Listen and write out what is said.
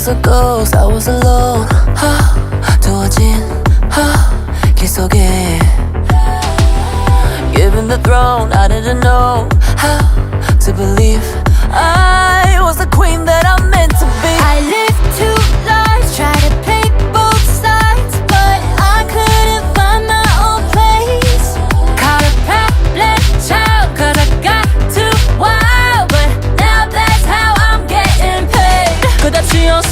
was a ghost, I was alone. 두어진 길 속에 Given the throne, I didn't know how to believe I was the queen that I'm meant to be. I lived two lives, tried to play both sides, but I couldn't find my own place. Caught a problem child, cause I got too wild, but now that's how I'm getting paid. 끝없이 on